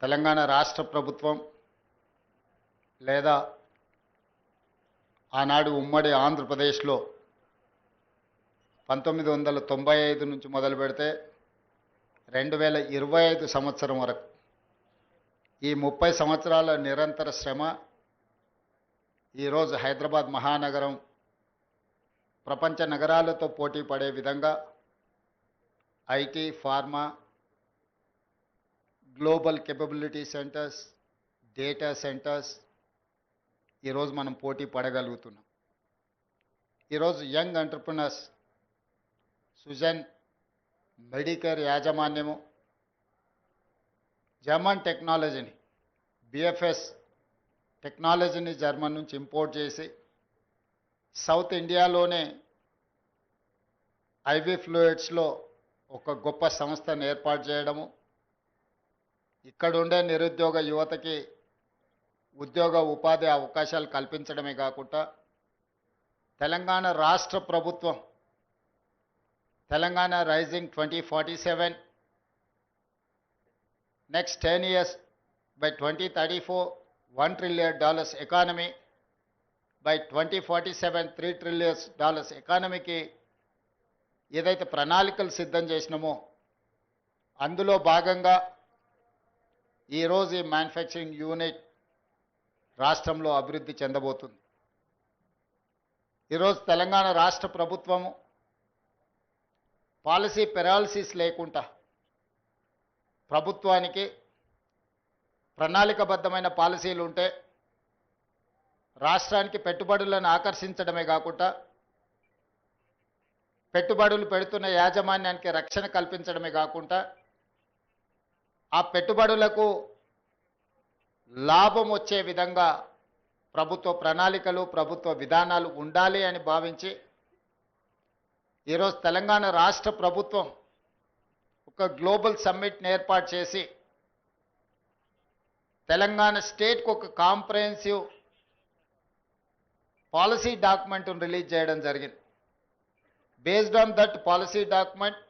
తెలంగాణ రాష్ట్ర ప్రభుత్వం లేదా ఆనాడు ఉమ్మడి ఆంధ్రప్రదేశ్లో 1995 నుంచి మొదలు పెడితే 2025 సంవత్సరం వరకు ఈ 30 సంవత్సరాల నిరంతర శ్రమ ఈరోజు హైదరాబాద్ మహానగరం ప్రపంచ నగరాలతో పోటీ పడే విధంగా IT, pharma, global capability centres, data centres ఈరోజు మనం పోటీ పడగలుగుతున్నాం. ఈరోజు యంగ్ ఎంటర్ప్రినర్స్ సుజన్ మెడికేర్ యాజమాన్యము జర్మన్ టెక్నాలజీని బిఎఫ్ఎస్ టెక్నాలజీని జర్మన్ నుంచి ఇంపోర్ట్ చేసి సౌత్ ఇండియాలోనే ఐవీ ఫ్లూయిడ్స్లో ఒక గొప్ప సంస్థను ఏర్పాటు చేయడము, ఇక్కడుండే నిరుద్యోగ యువతకి ఉద్యోగ ఉపాధి అవకాశాలు కల్పించడమే కాకుండా తెలంగాణ రాష్ట్ర ప్రభుత్వం Telangana rising 2047 next 10 years by 2034 $1 trillion economy, by 2047 $3 trillion ఎకానమీకి ఏదైతే ప్రణాళికలు సిద్ధం చేసినామో అందులో భాగంగా ఈరోజు ఈ మ్యానుఫ్యాక్చరింగ్ యూనిట్ రాష్ట్రంలో అభివృద్ధి చెందబోతుంది. ఈరోజు తెలంగాణ రాష్ట్ర ప్రభుత్వము పాలసీ పెరాలసిస్ లేకుండా ప్రభుత్వానికి ప్రణాళికబద్ధమైన పాలసీలు ఉంటే రాష్ట్రానికి పెట్టుబడులను ఆకర్షించడమే కాకుండా పెట్టుబడులు పెడుతున్న యాజమాన్యానికి రక్షణ కల్పించడమే కాకుండా ఆ పెట్టుబడులకు లాభం వచ్చే విధంగా ప్రభుత్వ ప్రణాళికలు, ప్రభుత్వ విధానాలు ఉండాలి అని భావించి ఈరోజు తెలంగాణ రాష్ట్ర ప్రభుత్వం ఒక గ్లోబల్ సమ్మిట్ని ఏర్పాటు చేసి తెలంగాణ స్టేట్కి ఒక కాంప్రహెన్సివ్ పాలసీ డాక్యుమెంట్ను రిలీజ్ చేయడం జరిగింది. Based on that policy document,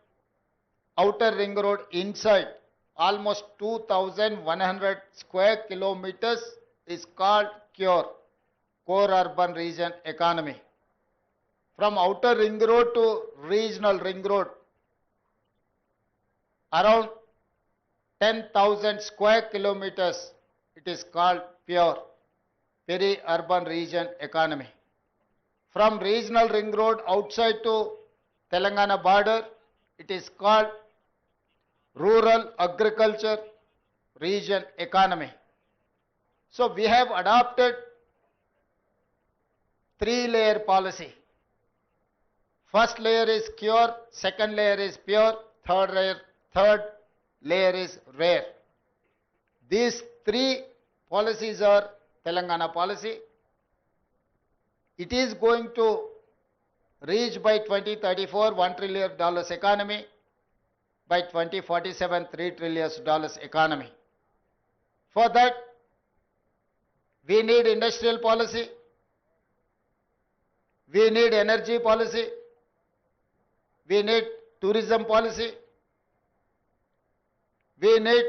outer ring road inside almost 2,100 square kilometers is called CURE, Core Urban Region Economy. From outer ring road to regional ring road, around 10,000 square kilometers, it is called PURE, Peri-Urban Region Economy. From regional ring road outside to Telangana border, it is called Rural Agriculture Region Economy. So we have adopted 3-layer policy. First layer is CURE, second layer is PURE, third layer is RARE. These 3 policies are Telangana policy. It is going to reach by 2034 $1 trillion economy, by 2047 $3 trillion economy. For that, we need industrial policy, we need energy policy, we need tourism policy, we need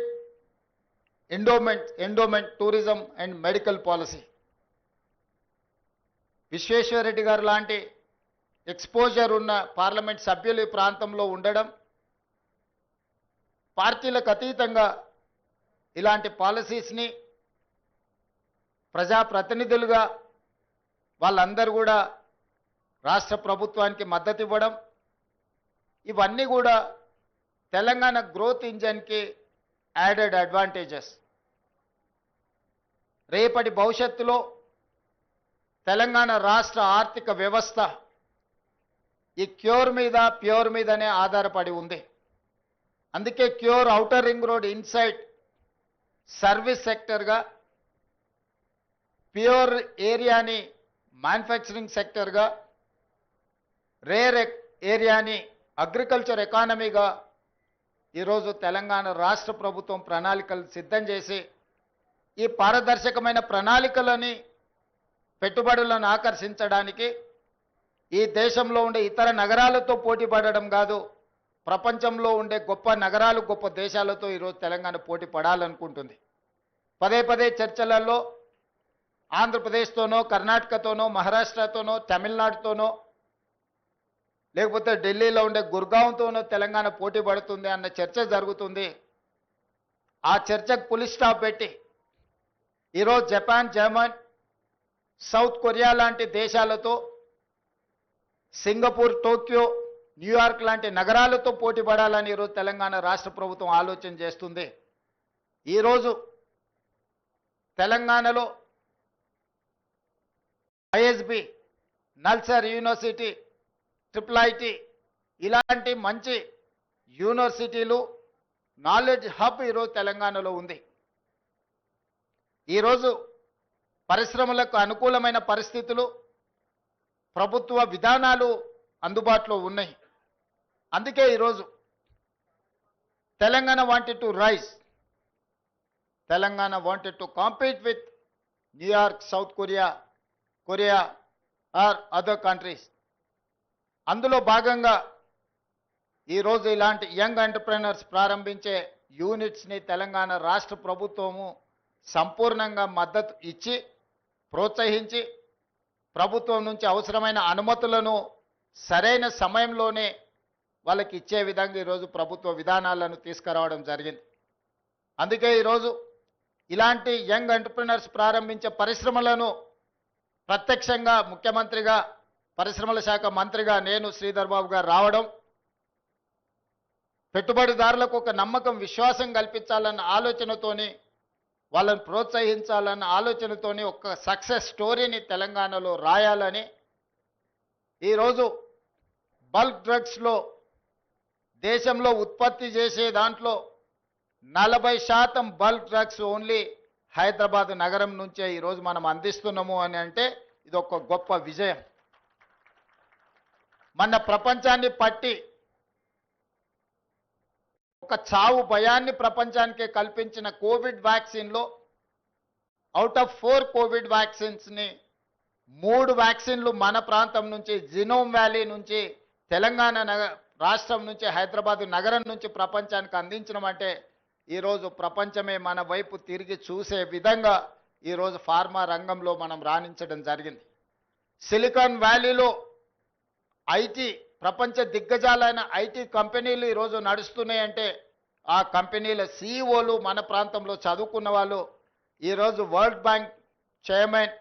endowment tourism and medical policy. Vishweshwar Reddy గారు లాంటి exposure ఉన్న parliament సభ్యులు ఈ ప్రాంతంలో ఉండడం, పార్టీలకు అతీతంగా ఇలాంటి పాలసీస్ని ప్రజాప్రతినిధులుగా వాళ్ళందరూ కూడా రాష్ట్ర ప్రభుత్వానికి మద్దతు ఇవ్వడం, ఇవన్నీ కూడా తెలంగాణ గ్రోత్ ఇంజన్కి యాడెడ్ అడ్వాంటేజెస్. రేపటి భవిష్యత్తులో తెలంగాణ రాష్ట్ర ఆర్థిక వ్యవస్థ ఈ క్యూర్ మీద, ప్యూర్ మీదనే ఆధారపడి ఉంది. అందుకే CURE outer ring road inside service సెక్టర్గా, ప్యూర్ ఏరియాని మ్యానుఫ్యాక్చరింగ్ సెక్టర్గా, రేర్ ఏరియాని అగ్రికల్చర్ ఎకానమీగా ఈరోజు తెలంగాణ రాష్ట్ర ప్రభుత్వం ప్రణాళికలు సిద్ధం చేసి ఈ పారదర్శకమైన ప్రణాళికలని పెట్టుబడులను ఆకర్షించడానికి ఈ దేశంలో ఉండే ఇతర నగరాలతో పోటీ పడడం కాదు, ప్రపంచంలో ఉండే గొప్ప నగరాలు, గొప్ప దేశాలతో ఈరోజు తెలంగాణ పోటీ పడాలనుకుంటుంది. పదే పదే చర్చలలో ఆంధ్రప్రదేశ్తోనో కర్ణాటకతోనో మహారాష్ట్రతోనో తమిళనాడుతోనో లేకపోతే ఢిల్లీలో ఉండే గుర్గాంతోనో తెలంగాణ పోటీ పడుతుంది అన్న చర్చ జరుగుతుంది. ఆ చర్చకు పులి స్టాప్ పెట్టి ఈరోజు జపాన్, జర్మన్, సౌత్ కొరియా లాంటి దేశాలతో, సింగపూర్, టోక్యో, న్యూయార్క్ లాంటి నగరాలతో పోటీ పడాలని ఈరోజు తెలంగాణ రాష్ట్ర ప్రభుత్వం ఆలోచన చేస్తుంది. ఈరోజు తెలంగాణలో ఐఎస్బి, నల్సార్ యూనివర్సిటీ, IIIT ఇలాంటి మంచి యూనివర్సిటీలు, నాలెడ్జ్ హబ్ ఈరోజు తెలంగాణలో ఉంది. ఈరోజు పరిశ్రమలకు అనుకూలమైన పరిస్థితులు, ప్రభుత్వ విధానాలు అందుబాటులో ఉన్నాయి. అందుకే ఈరోజు Telangana wanted to rise, Telangana wanted to compete with New York, South Korea or other countries. అందులో భాగంగా ఈరోజు ఇలాంటి యంగ్ ఎంటర్ప్రెనర్స్ ప్రారంభించే యూనిట్స్ని తెలంగాణ రాష్ట్ర ప్రభుత్వము సంపూర్ణంగా మద్దతు ఇచ్చి ప్రోత్సహించి ప్రభుత్వం నుంచి అవసరమైన అనుమతులను సరైన సమయంలోనే వాళ్ళకి ఇచ్చే విధంగా ఈరోజు ప్రభుత్వ విధానాలను తీసుకురావడం జరిగింది. అందుకే ఈరోజు ఇలాంటి యంగ్ ఎంటర్ప్రెనర్స్ ప్రారంభించే పరిశ్రమలను ప్రత్యక్షంగా ముఖ్యమంత్రిగా, పరిశ్రమల శాఖ మంత్రిగా నేను శ్రీధర్ బాబు గారు రావడం, పెట్టుబడిదారులకు ఒక నమ్మకం, విశ్వాసం కల్పించాలన్న ఆలోచనతోని, వాళ్ళని ప్రోత్సహించాలన్న ఆలోచనతోని ఒక సక్సెస్ స్టోరీని తెలంగాణలో రాయాలని ఈరోజు బల్క్ డ్రగ్స్లో దేశంలో ఉత్పత్తి చేసే దాంట్లో 40% బల్క్ డ్రగ్స్ ఓన్లీ హైదరాబాద్ నగరం నుంచే ఈరోజు మనం అందిస్తున్నాము అని అంటే ఇది ఒక గొప్ప విజయం. మన ప్రపంచాన్ని పట్టి ఒక చావు భయాన్ని ప్రపంచానికి కల్పించిన కోవిడ్ వ్యాక్సిన్లో అవుట్ ఆఫ్ 4 కోవిడ్ వ్యాక్సిన్స్ని 3 వ్యాక్సిన్లు మన ప్రాంతం నుంచి, జినోమ్ వ్యాలీ నుంచి, తెలంగాణ రాష్ట్రం నుంచి, హైదరాబాద్ నగరం నుంచి ప్రపంచానికి అందించడం అంటే ఈరోజు ప్రపంచమే మన వైపు తిరిగి చూసే విధంగా ఈరోజు ఫార్మా రంగంలో మనం రాణించడం జరిగింది. సిలికాన్ వ్యాలీలో ఐటీ, ప్రపంచ దిగ్గజాలైన ఐటీ కంపెనీలు ఈరోజు నడుస్తున్నాయంటే ఆ కంపెనీల సీఈఓలు మన ప్రాంతంలో చదువుకున్న వాళ్ళు. ఈరోజు వరల్డ్ బ్యాంక్ చైర్మన్,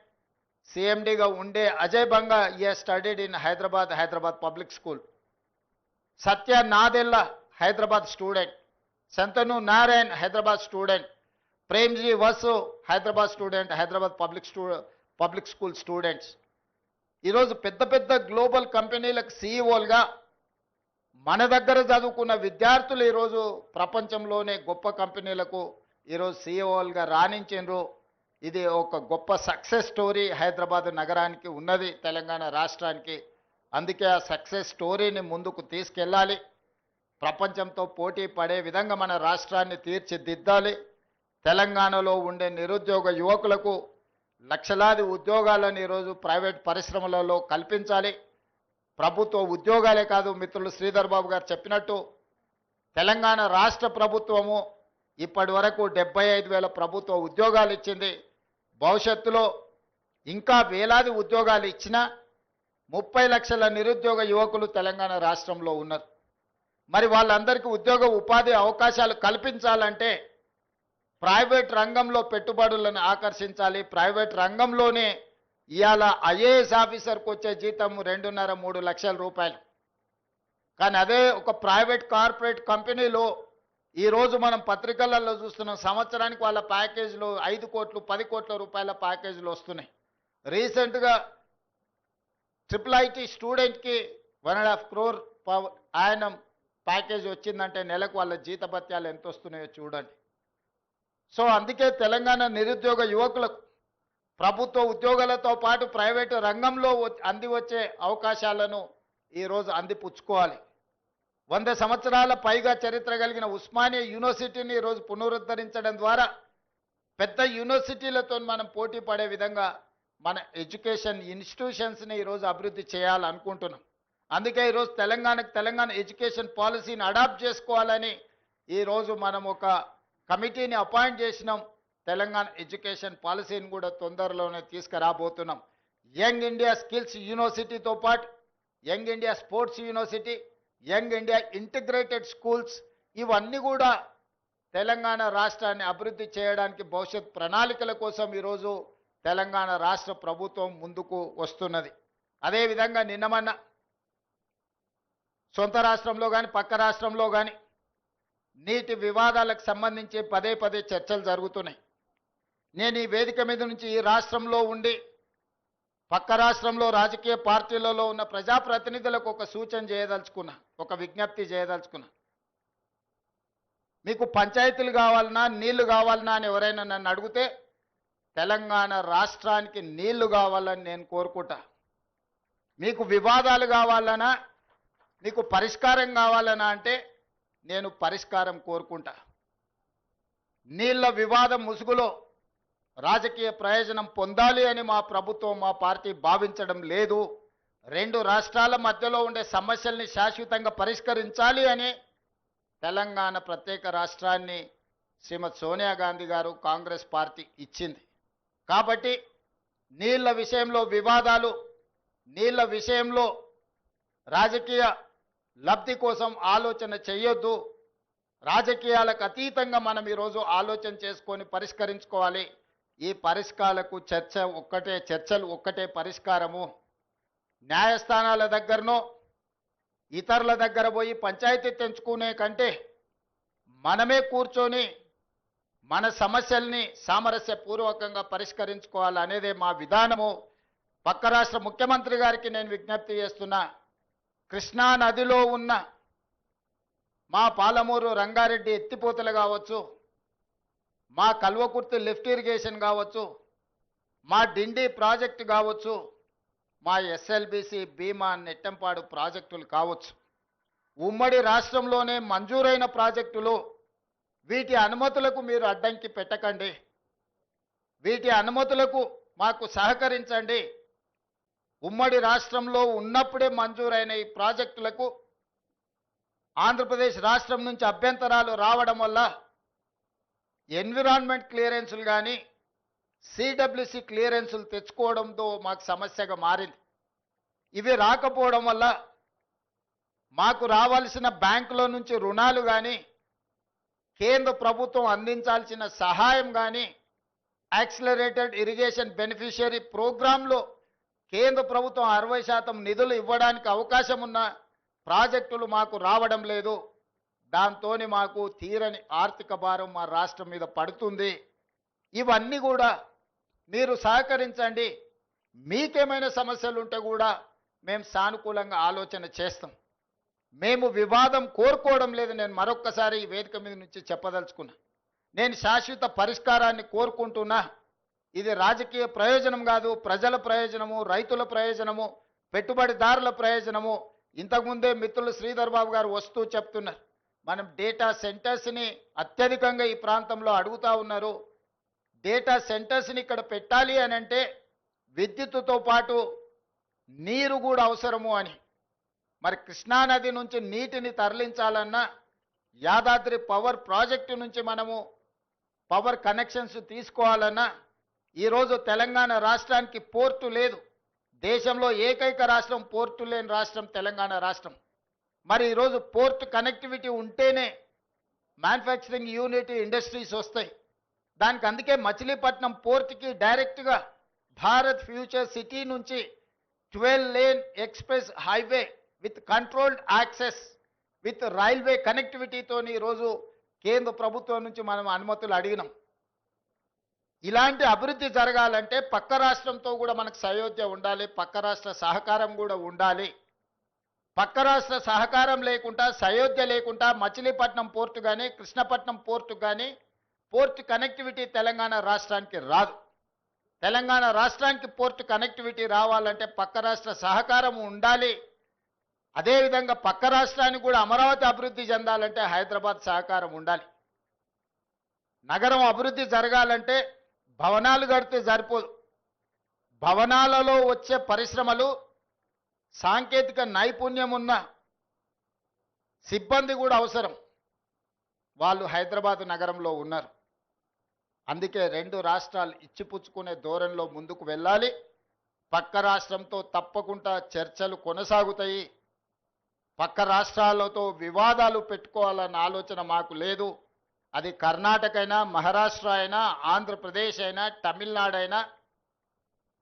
సిఎండిగా ఉండే Ajay Banga studied in Hyderabad public school. Satya Nadella Hyderabad student, Shantanu Narayen Hyderabad student, Premji Watsa Hyderabad student, Hyderabad public school students. ఈరోజు పెద్ద పెద్ద గ్లోబల్ కంపెనీలకు సీఈఓలుగా మన దగ్గర చదువుకున్న విద్యార్థులు ఈరోజు ప్రపంచంలోనే గొప్ప కంపెనీలకు ఈరోజు సీఈఓలుగా రాణించారు. ఇది ఒక గొప్ప సక్సెస్ స్టోరీ హైదరాబాద్ నగరానికి ఉన్నది, తెలంగాణ రాష్ట్రానికి. అందుకే ఆ సక్సెస్ స్టోరీని ముందుకు తీసుకెళ్ళాలి, ప్రపంచంతో పోటీ పడే విధంగా మన రాష్ట్రాన్ని తీర్చిదిద్దాలి. తెలంగాణలో ఉండే నిరుద్యోగ యువకులకు లక్షలాది ఉద్యోగాలను ఈరోజు ప్రైవేట్ పరిశ్రమలలో కల్పించాలి. ప్రభుత్వ ఉద్యోగాలే కాదు, మిత్రులు శ్రీధర్ బాబు గారు చెప్పినట్టు తెలంగాణ రాష్ట్ర ప్రభుత్వము ఇప్పటి వరకు 75,000 ప్రభుత్వ ఉద్యోగాలు ఇచ్చింది. భవిష్యత్తులో ఇంకా వేలాది ఉద్యోగాలు ఇచ్చినా 30 లక్షల నిరుద్యోగ యువకులు తెలంగాణ రాష్ట్రంలో ఉన్నారు. మరి వాళ్ళందరికీ ఉద్యోగ ఉపాధి అవకాశాలు కల్పించాలంటే ప్రైవేట్ రంగంలో పెట్టుబడులను ఆకర్షించాలి. ప్రైవేట్ రంగంలోనే ఇవాళ ఐఏఎస్ ఆఫీసర్కి వచ్చే జీతం 2.5-3 లక్షల రూపాయలు. కానీ అదే ఒక ప్రైవేట్ కార్పొరేట్ కంపెనీలో ఈరోజు మనం పత్రికలలో చూస్తున్నాం, సంవత్సరానికి వాళ్ళ ప్యాకేజీలు 5 కోట్లు 10 కోట్ల రూపాయల ప్యాకేజీలు వస్తున్నాయి. రీసెంట్గా IIIT స్టూడెంట్కి 1.5 crore ఆయనం ప్యాకేజ్ వచ్చిందంటే నెలకు వాళ్ళ జీతభత్యాలు ఎంత వస్తున్నాయో చూడండి. సో అందుకే తెలంగాణ నిరుద్యోగ యువకులకు ప్రభుత్వ ఉద్యోగాలతో పాటు ప్రైవేటు రంగంలో అంది వచ్చే అవకాశాలను ఈరోజు అందిపుచ్చుకోవాలి. 100 సంవత్సరాల పైగా చరిత్ర కలిగిన ఉస్మానియా యూనివర్సిటీని ఈరోజు పునరుద్ధరించడం ద్వారా పెద్ద యూనివర్సిటీలతో మనం పోటీ పడే విధంగా మన ఎడ్యుకేషన్ ఇన్స్టిట్యూషన్స్ని ఈరోజు అభివృద్ధి చేయాలనుకుంటున్నాం. అందుకే ఈరోజు తెలంగాణ ఎడ్యుకేషన్ పాలసీని అడాప్ట్ చేసుకోవాలని ఈరోజు మనం ఒక కమిటీని అపాయింట్ చేసినాం. తెలంగాణ ఎడ్యుకేషన్ పాలసీని కూడా తొందరలోనే తీసుకురాబోతున్నాం. యంగ్ ఇండియా స్కిల్స్ యూనివర్సిటీతో పాటు young India sports university, young India integrated schools, ఇవన్నీ కూడా తెలంగాణ రాష్ట్రాన్ని అభివృద్ధి చేయడానికి భవిష్యత్ ప్రణాళికల కోసం ఈరోజు తెలంగాణ రాష్ట్ర ప్రభుత్వం ముందుకు వస్తున్నది. అదేవిధంగా నిన్నమన్న సొంత రాష్ట్రంలో కానీ పక్క రాష్ట్రంలో కానీ నీటి వివాదాలకు సంబంధించి పదే పదే చర్చలు జరుగుతున్నాయి. నేను ఈ వేదిక మీద నుంచి ఈ రాష్ట్రంలో ఉండి పక్క రాష్ట్రంలో రాజకీయ పార్టీలలో ఉన్న ప్రజాప్రతినిధులకు ఒక సూచన చేయదలుచుకున్నా, ఒక విజ్ఞప్తి చేయదలుచుకున్నా. మీకు పంచాయతీలు కావాలన్నా నీళ్లు కావాలన్నా అని ఎవరైనా నన్ను అడిగితే తెలంగాణ రాష్ట్రానికి నీళ్లు కావాలని నేను కోరుకుంటా. మీకు వివాదాలు కావాలన్నా, మీకు పరిష్కారం కావాలన్నా అంటే నేను పరిష్కారం కోరుకుంటా. నీళ్ల వివాదం ముసుగులో రాజకీయ ప్రయోజనం పొందాలి అని మా ప్రభుత్వం, మా పార్టీ భావించడం లేదు. రెండు రాష్ట్రాల మధ్యలో ఉండే సమస్యల్ని శాశ్వతంగా పరిష్కరించాలి అని తెలంగాణ ప్రత్యేక రాష్ట్రాన్ని శ్రీమతి సోనియా గాంధీ గారు కాంగ్రెస్ పార్టీ ఇచ్చింది. కాబట్టి నీళ్ల విషయంలో వివాదాలు, నీళ్ల విషయంలో రాజకీయ లబ్ధి కోసం ఆలోచన చేయొద్దు. రాజకీయాలకు అతీతంగా మనం ఈరోజు ఆలోచన చేసుకొని పరిష్కరించుకోవాలి. ఈ పరిష్కారాలకు చర్చలు ఒక్కటే పరిష్కారము. న్యాయస్థానాల దగ్గరనో ఇతరుల దగ్గర పోయి పంచాయతీ తెంచుకునే కంటే మనమే కూర్చొని మన సమస్యల్ని సామరస్యపూర్వకంగా పరిష్కరించుకోవాలనేదే మా విధానము. పక్క రాష్ట్ర ముఖ్యమంత్రి గారికి నేను విజ్ఞప్తి చేస్తున్నా, కృష్ణా నదిలో ఉన్న మా పాలమూరు రంగారెడ్డి ఎత్తిపోతలు కావచ్చు, మా కల్వకుర్తి లిఫ్ట్ ఇరిగేషన్ కావచ్చు, మా డిండి ప్రాజెక్టు కావచ్చు, మా ఎస్ఎల్బిసి భీమా నెట్టంపాడు ప్రాజెక్టులు కావచ్చు, ఉమ్మడి రాష్ట్రంలోనే మంజూరైన ప్రాజెక్టులు. వీటి అనుమతులకు మీరు అడ్డంకి పెట్టకండి. వీటి అనుమతులకు మాకు సహకరించండి. ఉమ్మడి రాష్ట్రంలో ఉన్నప్పుడే మంజూరైన ఈ ప్రాజెక్టులకు ఆంధ్రప్రదేశ్ రాష్ట్రం నుంచి అభ్యంతరాలు రావడం వల్ల ఎన్విరాన్మెంట్ క్లియరెన్సులు కానీ సిడబ్ల్యూసి క్లియరెన్సులు తెచ్చుకోవడంతో మాకు సమస్యగా మారింది. ఇవి రాకపోవడం వల్ల మాకు రావాల్సిన బ్యాంకులో నుంచి రుణాలు కానీ, కేంద్ర ప్రభుత్వం అందించాల్సిన సహాయం కానీ, యాక్సిలరేటెడ్ ఇరిగేషన్ బెనిఫిషియరీ ప్రోగ్రాంలో కేంద్ర ప్రభుత్వం 60% నిధులు ఇవ్వడానికి అవకాశం ఉన్న ప్రాజెక్టులు మాకు రావడం లేదు. దాంతో మాకు తీరని ఆర్థిక భారం మా రాష్ట్రం మీద పడుతుంది. ఇవన్నీ కూడా మీరు సహకరించండి. మీకేమైనా సమస్యలు ఉంటే కూడా మేము సానుకూలంగా ఆలోచన చేస్తాం. మేము వివాదం కోరుకోవడం లేదు. నేను మరొక్కసారి ఈ వేదిక మీద నుంచి చెప్పదలుచుకున్నా, నేను శాశ్వత పరిష్కారాన్ని కోరుకుంటున్నా. ఇది రాజకీయ ప్రయోజనం కాదు, ప్రజల ప్రయోజనము, రైతుల ప్రయోజనము, పెట్టుబడిదారుల ప్రయోజనము. ఇంతకుముందే మిత్రులు శ్రీధర్ బాబు గారు వస్తూ చెప్తున్నారు, మనం డేటా సెంటర్స్ని అత్యధికంగా ఈ ప్రాంతంలో అడుగుతూ ఉన్నారు. డేటా సెంటర్స్ని ఇక్కడ పెట్టాలి అని అంటే విద్యుత్తుతో పాటు నీరు కూడా అవసరము అని. మరి కృష్ణానది నుంచి నీటిని తరలించాలన్నా యాదాద్రి పవర్ ప్రాజెక్టు నుంచి మనము పవర్ కనెక్షన్స్ తీసుకోవాలన్నా ఈరోజు తెలంగాణ రాష్ట్రానికి పోర్టు లేదు. దేశంలో ఏకైక రాష్ట్రం పోర్టు లేని రాష్ట్రం తెలంగాణ రాష్ట్రం. మరి ఈరోజు పోర్ట్ కనెక్టివిటీ ఉంటేనే మ్యానుఫ్యాక్చరింగ్ యూనిట్ ఇండస్ట్రీస్ వస్తాయి. దానికి అందుకే మచిలీపట్నం పోర్ట్కి డైరెక్ట్గా భారత్ ఫ్యూచర్ సిటీ నుంచి 12 lane express highway with controlled access with railway కనెక్టివిటీతో ఈరోజు కేంద్ర ప్రభుత్వం నుంచి మనం అనుమతులు అడిగినాం. ఇలాంటి అభివృద్ధి జరగాలంటే పక్క రాష్ట్రంతో కూడా మనకు సయోధ్య ఉండాలి, పక్క రాష్ట్ర సహకారం కూడా ఉండాలి. పక్క రాష్ట్ర సహకారం లేకుండా, సయోధ్య లేకుండా మచిలీపట్నం పోర్టు కానీ కృష్ణపట్నం పోర్టు కానీ పోర్ట్ కనెక్టివిటీ తెలంగాణ రాష్ట్రానికి రాదు. తెలంగాణ రాష్ట్రానికి పోర్ట్ కనెక్టివిటీ రావాలంటే పక్క రాష్ట్ర సహకారం ఉండాలి. అదేవిధంగా పక్క రాష్ట్రానికి కూడా అమరావతి అభివృద్ధి చెందాలంటే హైదరాబాద్ సహకారం ఉండాలి. నగరం అభివృద్ధి జరగాలంటే భవనాలు కడితే సరిపోదు. భవనాలలో వచ్చే పరిశ్రమలు, సాంకేతిక నైపుణ్యం ఉన్న సిబ్బంది కూడా అవసరం. వాళ్ళు హైదరాబాద్ నగరంలో ఉన్నారు. అందుకే రెండు రాష్ట్రాలు ఇచ్చిపుచ్చుకునే ధోరణిలో ముందుకు వెళ్ళాలి. పక్క రాష్ట్రంతో తప్పకుండా చర్చలు కొనసాగుతాయి. పక్క రాష్ట్రాలతో వివాదాలు పెట్టుకోవాలన్న ఆలోచన మాకు లేదు. అది కర్ణాటక అయినా, మహారాష్ట్ర అయినా, ఆంధ్రప్రదేశ్ అయినా, తమిళనాడు అయినా,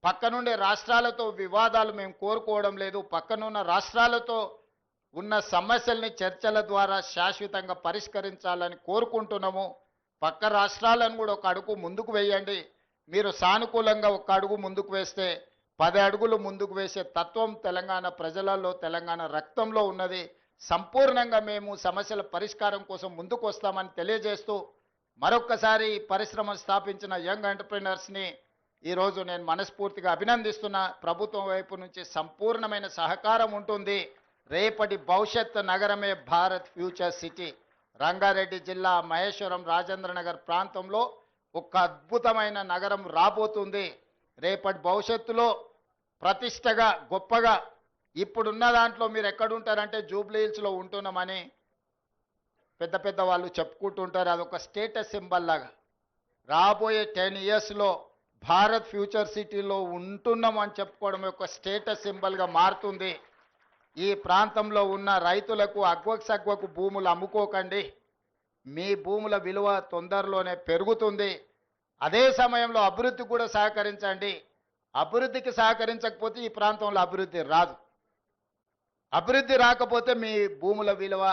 పక్కనుండే రాష్ట్రాలతో వివాదాలు మేము కోరుకోవడం లేదు. పక్కనున్న రాష్ట్రాలతో ఉన్న సమస్యల్ని చర్చల ద్వారా శాశ్వతంగా పరిష్కరించాలని కోరుకుంటున్నాము. పక్క రాష్ట్రాలను కూడా ఒక అడుగు ముందుకు వేయండి. మీరు సానుకూలంగా ఒక అడుగు ముందుకు వేస్తే 10 అడుగులు ముందుకు వేసే తత్వం తెలంగాణ ప్రజలలో, తెలంగాణ రక్తంలో ఉన్నది. సంపూర్ణంగా మేము సమస్యల పరిష్కారం కోసం ముందుకు వస్తామని తెలియజేస్తూ మరొక్కసారి పరిశ్రమ స్థాపించిన యంగ్ ఎంటర్‌ప్రెన్యూర్స్‌ని ఈరోజు నేను మనస్ఫూర్తిగా అభినందిస్తున్నా. ప్రభుత్వం వైపు నుంచి సంపూర్ణమైన సహకారం ఉంటుంది. రేపటి భవిష్యత్ నగరమే భారత్ ఫ్యూచర్ సిటీ. రంగారెడ్డి జిల్లా మహేశ్వరం రాజేంద్రనగర్ ప్రాంతంలో ఒక అద్భుతమైన నగరం రాబోతుంది. రేపటి భవిష్యత్తులో ప్రతిష్టగా గొప్పగా ఇప్పుడున్న దాంట్లో మీరు ఎక్కడుంటారంటే జూబ్లీ హిల్స్లో ఉంటున్నామని పెద్ద పెద్ద వాళ్ళు చెప్పుకుంటుంటారు. అదొక స్టేటస్ సింబల్ లాగా. రాబోయే 10 ఇయర్స్లో భారత్ ఫ్యూచర్ సిటీలో ఉంటున్నామని చెప్పుకోవడం ఒక స్టేటస్ సింబల్గా మారుతుంది. ఈ ప్రాంతంలో ఉన్న రైతులకు అగ్వకు భూములు అమ్ముకోకండి. మీ భూముల విలువ తొందరలోనే పెరుగుతుంది. అదే సమయంలో అభివృద్ధి కూడా సహకరించండి. అభివృద్ధికి సహకరించకపోతే ఈ ప్రాంతంలో అభివృద్ధి రాదు. అభివృద్ధి రాకపోతే మీ భూముల విలువ,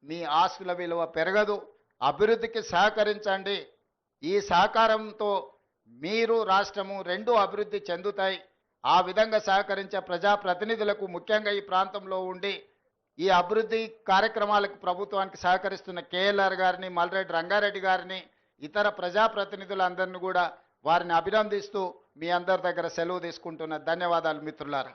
మీ ఆస్తుల విలువ పెరగదు. అభివృద్ధికి సహకరించండి. ఈ సహకారంతో మీరు రాష్ట్రము రెండు అభివృద్ధి చెందుతాయి. ఆ విధంగా సహకరించే ప్రజాప్రతినిధులకు, ముఖ్యంగా ఈ ప్రాంతంలో ఉండి ఈ అభివృద్ధి కార్యక్రమాలకు ప్రభుత్వానికి సహకరిస్తున్న కేఎల్ఆర్ గారిని, మల్రెడ్డి రంగారెడ్డి గారిని, ఇతర ప్రజాప్రతినిధులందరినీ కూడా వారిని అభినందిస్తూ మీ అందరి దగ్గర సెలవు తీసుకుంటున్న ధన్యవాదాలు మిత్రులారా.